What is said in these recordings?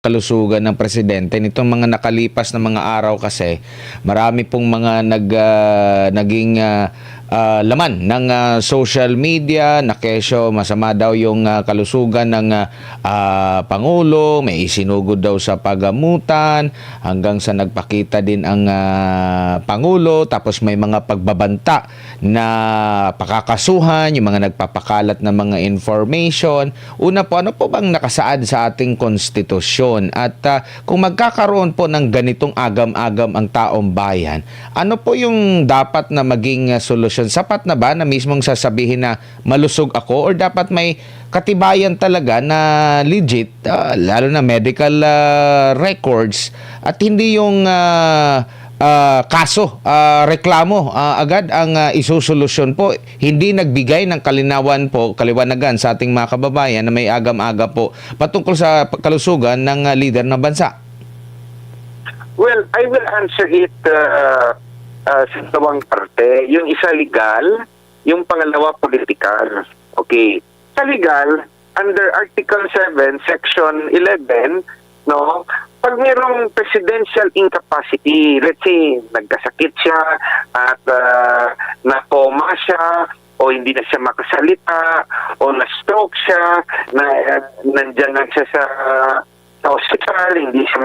kalusugan ng presidente nitong mga nakalipas na mga araw kasi marami pong mga naging laman ng social media na kesyo masama daw yung kalusugan ng Pangulo, may isinugod daw sa pagamutan hanggang sa nagpakita din ang Pangulo, tapos may mga pagbabanta na pakakasuhan, yung mga nagpapakalat ng mga information. Una po, ano po bang nakasaad sa ating konstitusyon? At kung magkakaroon po ng ganitong agam-agam ang taong bayan, ano po yung dapat na maging solusyon? Sapat na ba na mismong sasabihin na malusog ako, or dapat may katibayan talaga na legit, lalo na medical records, at hindi yung kaso, reklamo agad ang isusolusyon po. Hindi nagbigay ng kaliwanagan sa ating mga kababayan na may agam-aga po patungkol sa kalusugan ng leader ng bansa. Well, I will answer it sa dalawang parte. Yung isa legal, yung pangalawa political. Okay. Sa legal, under Article 7, Section 11, no, pag mayroong presidential incapacity, let's say, nagkasakit siya at na-coma siya, o hindi na siya makasalita, o na-stroke siya, nandyan lang siya sa hospital, hindi siya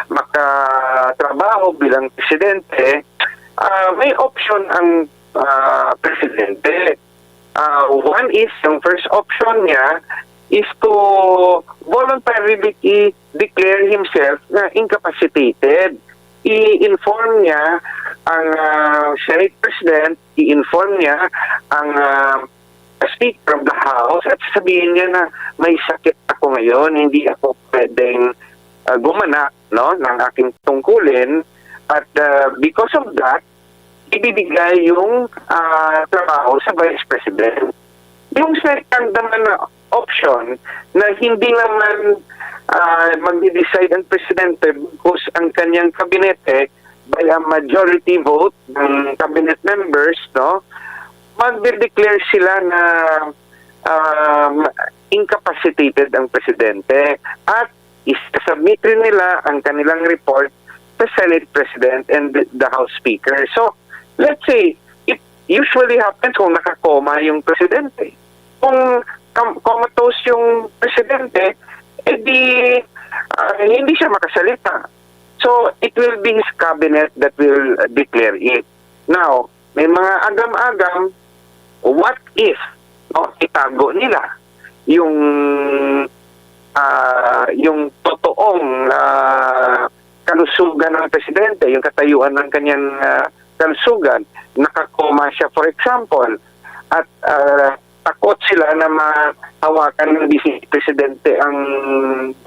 makatrabaho bilang presidente, may option ang presidente. One is, yung first option niya is to voluntarily declare himself na incapacitated. I-inform niya ang Senate President, i-inform niya ang Speaker of the House at sabihin niya na may sakit ako ngayon, hindi ako pwedeng gumanak, no, ng aking tungkulin, at because of that, ibibigay yung trabaho sa Vice President. Yung second naman na option na hindi naman mag-decide ang presidente because ang kanyang kabinete by a majority vote ng cabinet members, no, mag-declare sila na incapacitated ang presidente at isasubmit rin nila ang kanilang report sa Senate President and the House Speaker. So, let's say, it usually happens kung nakakoma yung presidente. Kung comatose yung presidente, edi hindi siya makasalita. So, it will be his cabinet that will declare it. Now, may mga agam-agam, what if, no, itago nila yung totoong kalusugan ng presidente, yung katayuan ng kanyang kalusugan, nakakoma siya for example, at takot sila na mahawakan ng Vice Presidente ang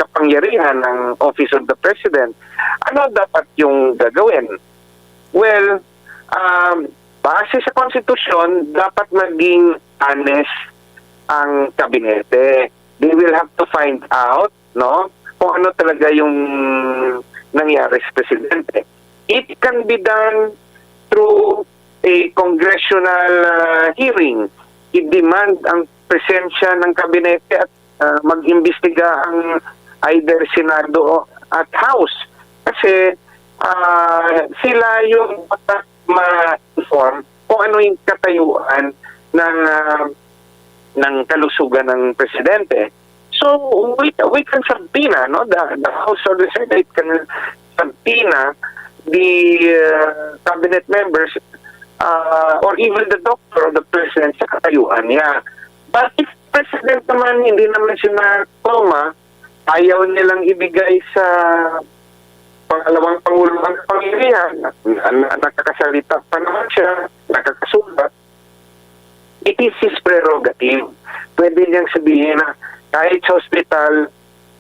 kapangyarihan ng Office of the President. Ano dapat yung gagawin? Well, base sa konstitusyon, dapat maging honest ang kabinete. They will have to find out, no, kung ano talaga yung nangyari sa presidente. It can be done through a congressional hearing. I-demand ang presensya ng kabinete at mag-imbestiga ang either Senado at House. Kasi sila yung ma-inform kung ano yung katayuan ng kalusugan ng presidente. So, we can subpoena, no? The House or the Senate can subpoena the cabinet members or even the doctor of the president sa katayuan niya. But if president naman, hindi naman siya na-coma, ayaw nilang ibigay sa pangalawang pangulo ang kapangyarihan, nakakasalita pa naman siya, nakakasulat, it is his prerogative. Pwede niyang sabihin na kahit sa hospital,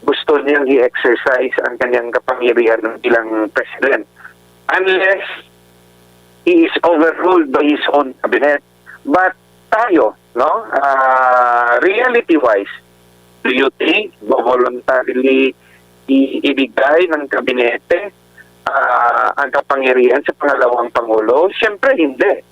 gusto niyang i-exercise ang kanyang kapangyarihan ng bilang president. Unless he is overruled by his own cabinet. But tayo, no, reality-wise, do you think voluntarily ibigay ng kabinete ang kapangyarihan sa pangalawang pangulo? Siyempre hindi.